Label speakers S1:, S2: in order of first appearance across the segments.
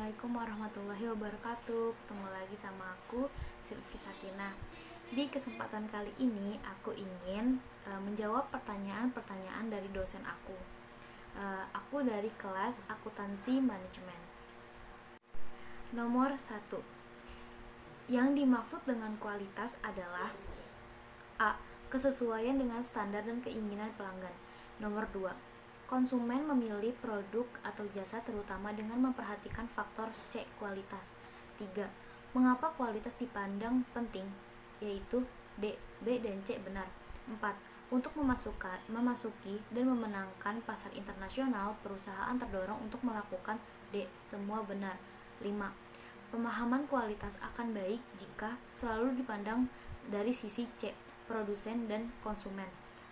S1: Assalamualaikum warahmatullahi wabarakatuh. Ketemu lagi sama aku, Silvi Sakinah. Di kesempatan kali ini aku ingin menjawab pertanyaan-pertanyaan dari dosen aku. Aku dari kelas Akuntansi Manajemen. Nomor 1. Yang dimaksud dengan kualitas adalah A. Kesesuaian dengan standar dan keinginan pelanggan. Nomor 2. Konsumen memilih produk atau jasa terutama dengan memperhatikan faktor C. Kualitas. 3. Mengapa kualitas dipandang penting? Yaitu D, B, dan C benar. 4. Untuk memasuki dan memenangkan pasar internasional, perusahaan terdorong untuk melakukan D, semua benar. 5. Pemahaman kualitas akan baik jika selalu dipandang dari sisi C, produsen dan konsumen.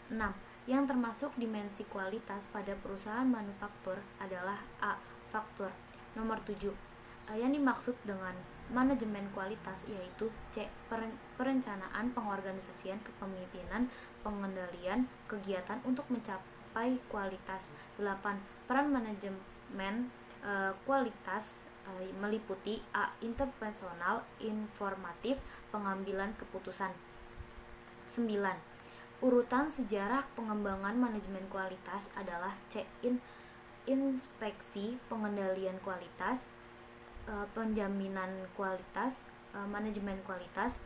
S1: 6. Yang termasuk dimensi kualitas pada perusahaan manufaktur adalah A. Faktur. Nomor 7. Yang dimaksud dengan manajemen kualitas yaitu C. Perencanaan, pengorganisasian, kepemimpinan, pengendalian kegiatan untuk mencapai kualitas. 8. Peran manajemen kualitas meliputi A. Interpersonal, informatif, pengambilan keputusan. 9. Urutan sejarah pengembangan manajemen kualitas adalah C. Inspeksi, pengendalian kualitas, penjaminan kualitas, manajemen kualitas,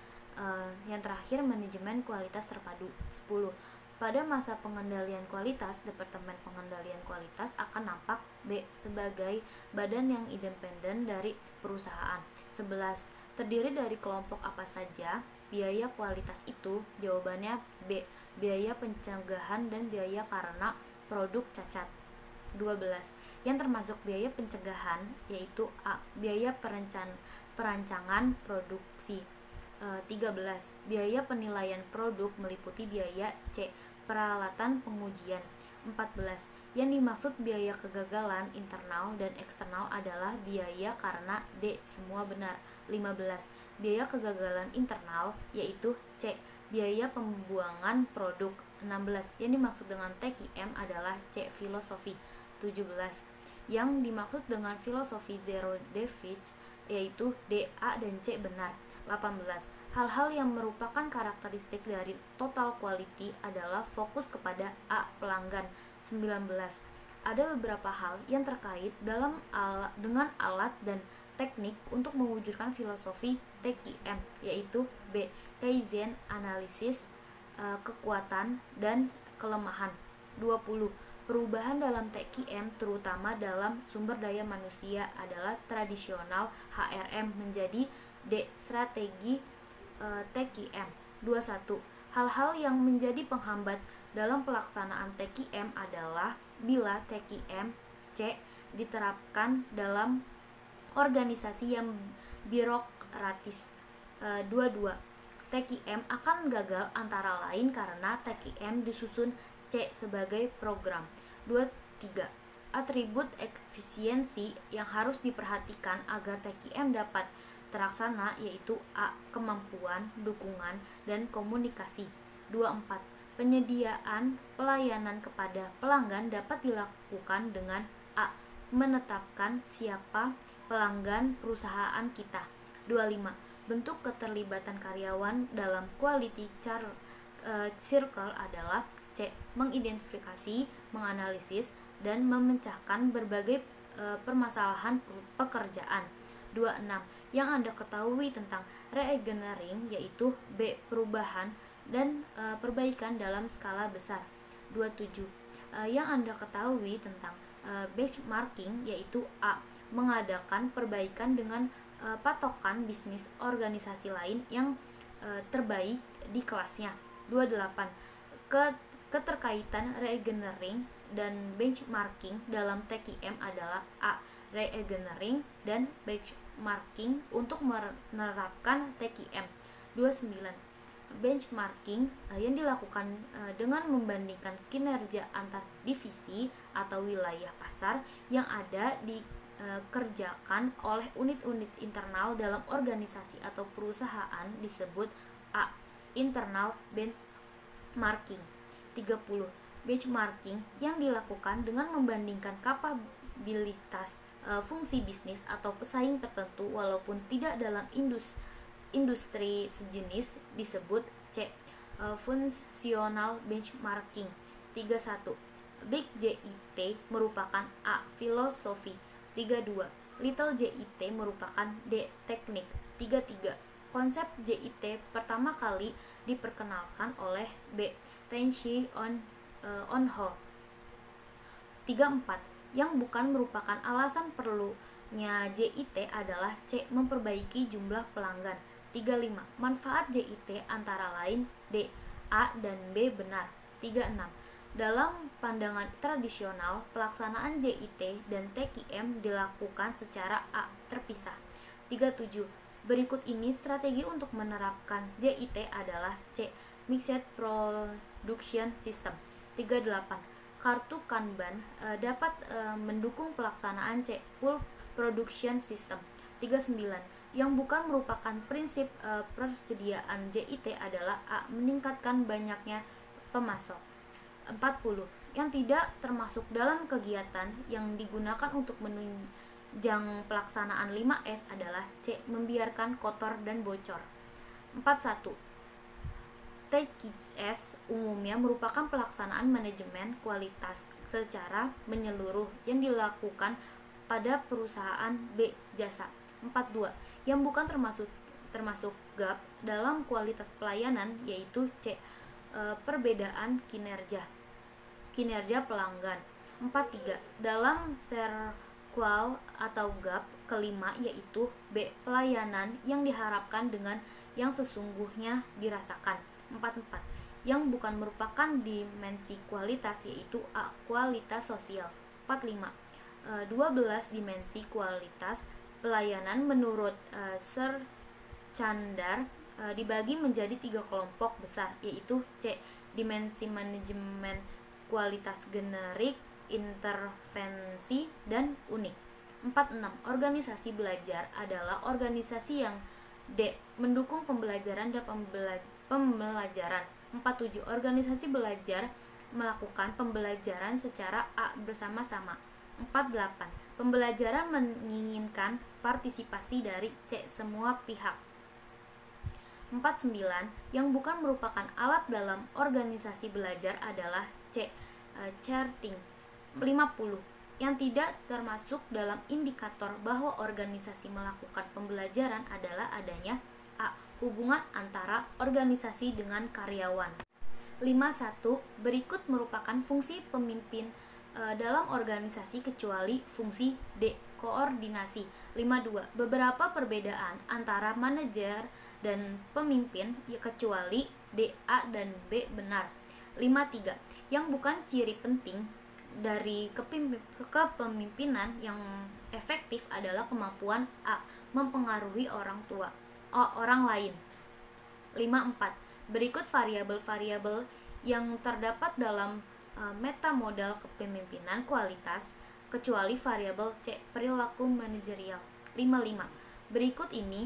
S1: yang terakhir manajemen kualitas terpadu. 10. Pada masa pengendalian kualitas, Departemen Pengendalian Kualitas akan nampak B. Sebagai badan yang independen dari perusahaan. 11. Terdiri dari kelompok apa saja biaya kualitas itu? Jawabannya B. Biaya pencegahan dan biaya karena produk cacat. 12. Yang termasuk biaya pencegahan yaitu A. Biaya perancangan produksi. 13. Biaya penilaian produk meliputi biaya C. Peralatan pengujian. 14. Yang dimaksud biaya kegagalan internal dan eksternal adalah biaya karena D. Semua benar. 15. Biaya kegagalan internal yaitu C. Biaya pembuangan produk. 16. Yang dimaksud dengan TQM adalah C. Filosofi. 17. Yang dimaksud dengan filosofi zero defect yaitu D, A, dan C benar. 18. Hal-hal yang merupakan karakteristik dari total quality adalah fokus kepada A. Pelanggan. 19. Ada beberapa hal yang terkait dengan alat dan teknik untuk mewujudkan filosofi TQM yaitu B. Kaizen, analisis kekuatan dan kelemahan. 20. Perubahan dalam TQM terutama dalam sumber daya manusia adalah tradisional HRM menjadi D. Strategi TQM. 21. Hal-hal yang menjadi penghambat dalam pelaksanaan TQM adalah bila TQM C diterapkan dalam organisasi yang birokratis. 22. TQM akan gagal antara lain karena TQM disusun C sebagai program. 23. Atribut efisiensi yang harus diperhatikan agar TQM dapat terlaksana yaitu A. Kemampuan, dukungan, dan komunikasi. 24. Penyediaan pelayanan kepada pelanggan dapat dilakukan dengan A. Menetapkan siapa pelanggan perusahaan kita. 25. Bentuk keterlibatan karyawan dalam quality circle adalah C. Mengidentifikasi, menganalisis, dan memecahkan berbagai permasalahan pekerjaan. 26. Yang Anda ketahui tentang re-engineering yaitu B. Perubahan dan perbaikan dalam skala besar. 27. Yang Anda ketahui tentang benchmarking yaitu A. Mengadakan perbaikan dengan patokan bisnis organisasi lain yang terbaik di kelasnya. 28. Keterkaitan re-engineering dan benchmarking dalam TQM adalah A. Re-engineering dan benchmarking untuk menerapkan TQM. 29. Benchmarking yang dilakukan dengan membandingkan kinerja antar divisi atau wilayah pasar yang ada dikerjakan oleh unit-unit internal dalam organisasi atau perusahaan disebut A. Internal benchmarking. 30. Benchmarking yang dilakukan dengan membandingkan kapabilitas fungsi bisnis atau pesaing tertentu walaupun tidak dalam industri sejenis disebut C. Fungsional benchmarking. 31. Big JIT merupakan A. Filosofi. 32. Little JIT merupakan D. Teknik. 33. Konsep JIT pertama kali diperkenalkan oleh B. Tenshi Onho. 34. Yang bukan merupakan alasan perlunya JIT adalah C. Memperbaiki jumlah pelanggan. 35. Manfaat JIT antara lain D. A dan B benar. 36. Dalam pandangan tradisional, pelaksanaan JIT dan TQM dilakukan secara A terpisah. 37. Berikut ini strategi untuk menerapkan JIT adalah C. Mixed Production System. 38. Kartu Kanban dapat mendukung pelaksanaan C. Full Production System. 39. Yang bukan merupakan prinsip persediaan JIT adalah A. Meningkatkan banyaknya pemasok. 40. Yang tidak termasuk dalam kegiatan yang digunakan untuk menunjang pelaksanaan 5S adalah C. Membiarkan kotor dan bocor. 41. TQS umumnya merupakan pelaksanaan manajemen kualitas secara menyeluruh yang dilakukan pada perusahaan B. Jasa. 42. Yang bukan termasuk GAP dalam kualitas pelayanan yaitu C. Perbedaan kinerja pelanggan. 43. Dalam Serqual atau GAP kelima yaitu B. Pelayanan yang diharapkan dengan yang sesungguhnya dirasakan. 44. Yang bukan merupakan dimensi kualitas yaitu A. Kualitas sosial. 45. 12 dimensi kualitas pelayanan menurut Sir Chandar dibagi menjadi 3 kelompok besar yaitu C. Dimensi manajemen kualitas generik, intervensi, dan unik. 46. Organisasi belajar adalah organisasi yang D. Mendukung pembelajaran dan pembelajaran. 47. Organisasi belajar melakukan pembelajaran secara A bersama-sama. 48. Pembelajaran menginginkan partisipasi dari C. Semua pihak. 49. Yang bukan merupakan alat dalam organisasi belajar adalah C. Charting. 50. Yang tidak termasuk dalam indikator bahwa organisasi melakukan pembelajaran adalah adanya A. Hubungan antara organisasi dengan karyawan. 51. Berikut merupakan fungsi pemimpin dalam organisasi kecuali fungsi D. Koordinasi. 52. Beberapa perbedaan antara manajer dan pemimpin kecuali D, A, dan B benar. 53. Yang bukan ciri penting dari kepemimpinan yang efektif adalah kemampuan A. Mempengaruhi orang lain. 54. Berikut variabel-variabel yang terdapat dalam metamodal kepemimpinan kualitas kecuali variabel C. Perilaku manajerial. 55. Berikut ini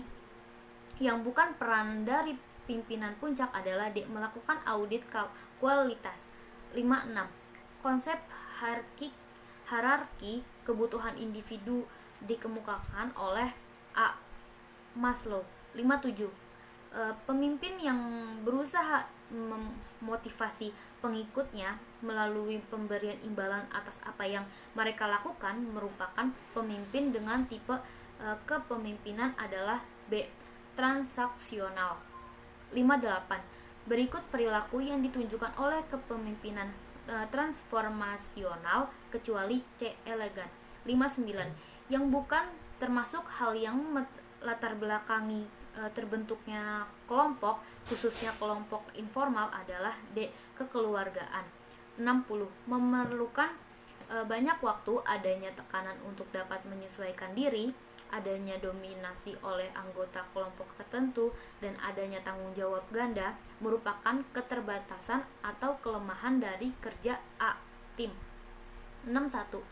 S1: yang bukan peran dari pimpinan puncak adalah D. Melakukan audit kualitas. 56. Konsep hierarki kebutuhan individu dikemukakan oleh A. Maslow. 57. Pemimpin yang berusaha memotivasi pengikutnya melalui pemberian imbalan atas apa yang mereka lakukan merupakan pemimpin dengan tipe kepemimpinan adalah B. Transaksional. 58. Berikut perilaku yang ditunjukkan oleh kepemimpinan transformasional kecuali C. Elegan. 59. Yang bukan termasuk hal yang latar belakangi terbentuknya kelompok, khususnya kelompok informal adalah D. Kekeluargaan. 60. Memerlukan banyak waktu, adanya tekanan untuk dapat menyesuaikan diri, adanya dominasi oleh anggota kelompok tertentu, dan adanya tanggung jawab ganda merupakan keterbatasan atau kelemahan dari kerja A tim. 61.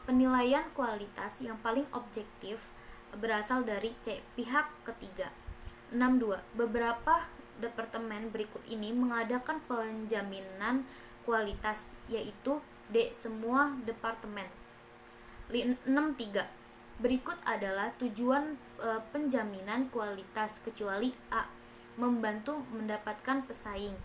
S1: Penilaian kualitas yang paling objektif berasal dari C. Pihak ketiga. 62. Beberapa departemen berikut ini mengadakan penjaminan kualitas yaitu D. Semua departemen. 63. Berikut adalah tujuan penjaminan kualitas kecuali A. Membantu mendapatkan pesaing.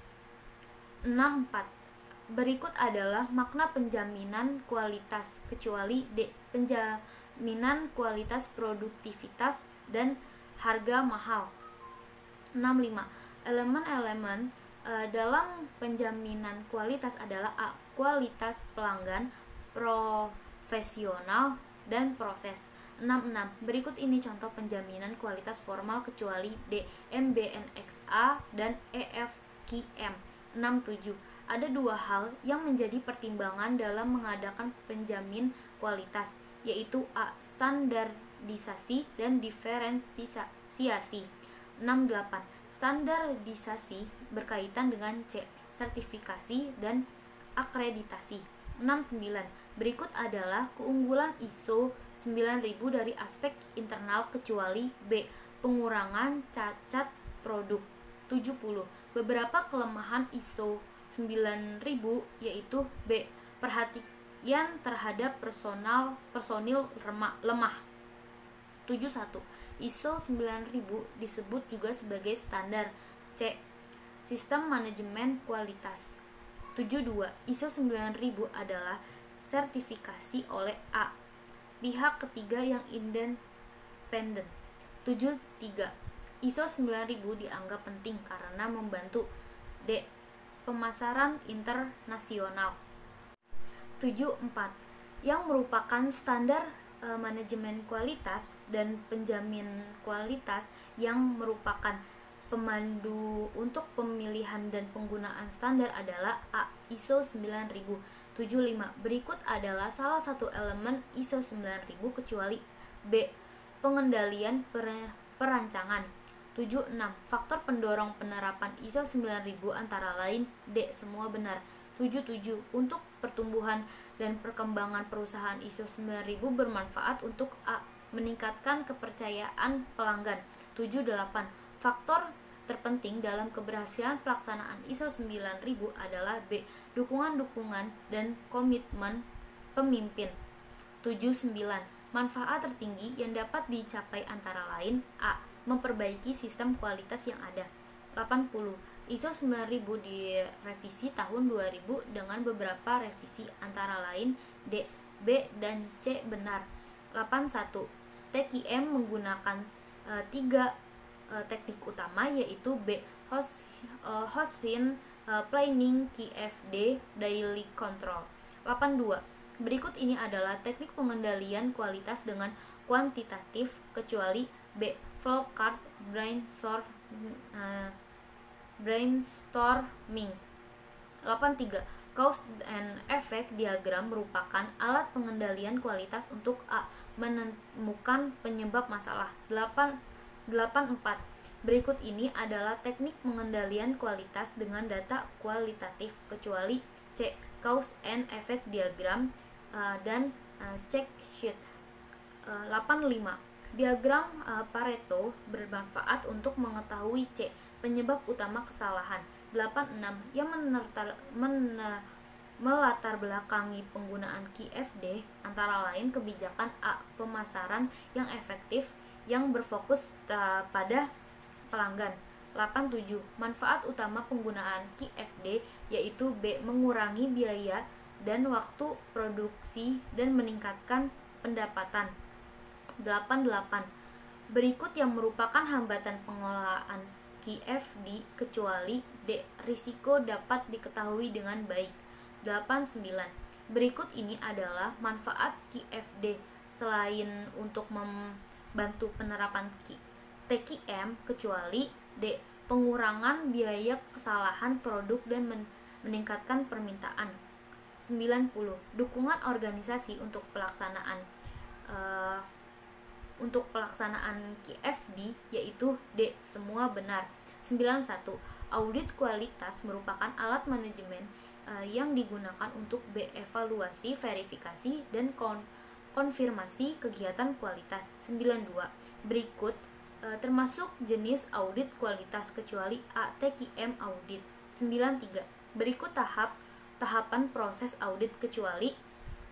S1: 64. Berikut adalah makna penjaminan kualitas kecuali D. Penjaminan kualitas produktivitas dan harga mahal. 65. Elemen-elemen dalam penjaminan kualitas adalah A. Kualitas pelanggan, profesional, dan proses. 66. Berikut ini contoh penjaminan kualitas formal kecuali D. MBNXA dan EFQM. 67. Ada dua hal yang menjadi pertimbangan dalam mengadakan penjamin kualitas, yaitu A. Standarisasi dan diferensiasi. 68. Standarisasi berkaitan dengan C. Sertifikasi dan akreditasi. 69. Berikut adalah keunggulan ISO 9000 dari aspek internal kecuali B. Pengurangan cacat produk. 70. Beberapa kelemahan ISO 9000 yaitu B. Perhatian terhadap personil lemah. 71. ISO 9000 disebut juga sebagai standar. C. Sistem manajemen kualitas. 72. ISO 9000 adalah sertifikasi oleh A. Pihak ketiga yang independen. 73. ISO 9000 dianggap penting karena membantu D. Pemasaran internasional. 74. Yang merupakan standar manajemen kualitas dan penjamin kualitas yang merupakan pemandu untuk pemilihan dan penggunaan standar adalah A. ISO 9000. 75. Berikut adalah salah satu elemen ISO 9000 kecuali B. Pengendalian perancangan. 76. Faktor pendorong penerapan ISO 9000 antara lain D. Semua benar. 77. Untuk pertumbuhan dan perkembangan perusahaan ISO 9000 bermanfaat untuk A. Meningkatkan kepercayaan pelanggan. 78. Faktor terpenting dalam keberhasilan pelaksanaan ISO 9000 adalah B. Dukungan dan komitmen pemimpin. 79. Manfaat tertinggi yang dapat dicapai antara lain A. Memperbaiki sistem kualitas yang ada. 80. ISO 9000 direvisi tahun 2000 dengan beberapa revisi antara lain D, B, dan C benar. 81. TQM menggunakan 3 teknik utama yaitu B. Hosting, Planning, QFD, Daily Control. 82. Berikut ini adalah teknik pengendalian kualitas dengan kuantitatif kecuali B. Flowchart, brainstorming. 83. Cause and Effect diagram merupakan alat pengendalian kualitas untuk A. Menemukan penyebab masalah. 84. Berikut ini adalah teknik pengendalian kualitas dengan data kualitatif kecuali C. Cause and Effect diagram dan check sheet. 85. Diagram Pareto bermanfaat untuk mengetahui C. Penyebab utama kesalahan. 86. Yang melatar belakangi penggunaan QFD antara lain kebijakan A. Pemasaran yang efektif yang berfokus pada pelanggan. 87. Manfaat utama penggunaan QFD yaitu B. Mengurangi biaya dan waktu produksi dan meningkatkan pendapatan. 88. Berikut yang merupakan hambatan pengelolaan QFD kecuali D. Risiko dapat diketahui dengan baik. 89. Berikut ini adalah manfaat QFD selain untuk membantu penerapan TQM kecuali D. Pengurangan biaya kesalahan produk dan meningkatkan permintaan. 90. Dukungan organisasi untuk pelaksanaan QFD yaitu D. Semua benar. 91. Audit kualitas merupakan alat manajemen yang digunakan untuk B. Evaluasi, verifikasi, dan konfirmasi kegiatan kualitas. 92. Berikut termasuk jenis audit kualitas kecuali A. TQM audit. 93. Berikut tahapan proses audit kecuali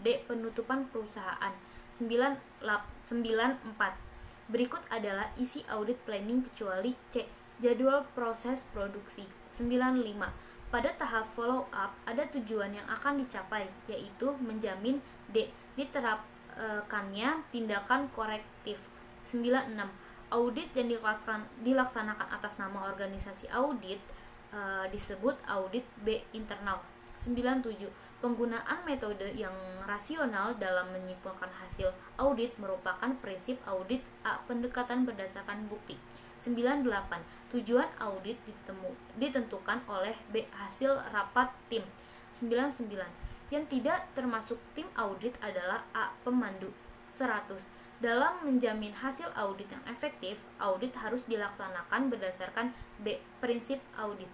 S1: D. Penutupan perusahaan. 94. Berikut adalah isi audit planning kecuali C. Jadwal proses produksi. 95. Pada tahap follow up ada tujuan yang akan dicapai, yaitu menjamin D. Diterapkannya tindakan korektif. 96. Audit yang dilaksanakan atas nama organisasi audit disebut audit B internal. 97. Penggunaan metode yang rasional dalam menyimpulkan hasil audit merupakan prinsip audit A. Pendekatan berdasarkan bukti. 98. Tujuan audit ditentukan oleh B. Hasil rapat tim. 99. Yang tidak termasuk tim audit adalah A. Pemandu. 100. Dalam menjamin hasil audit yang efektif, audit harus dilaksanakan berdasarkan B. Prinsip audit.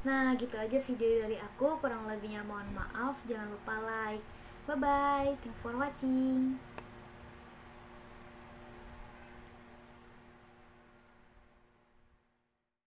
S1: Nah, gitu aja video dari aku. Kurang lebihnya mohon maaf. Jangan lupa like. Bye bye. Thanks for watching.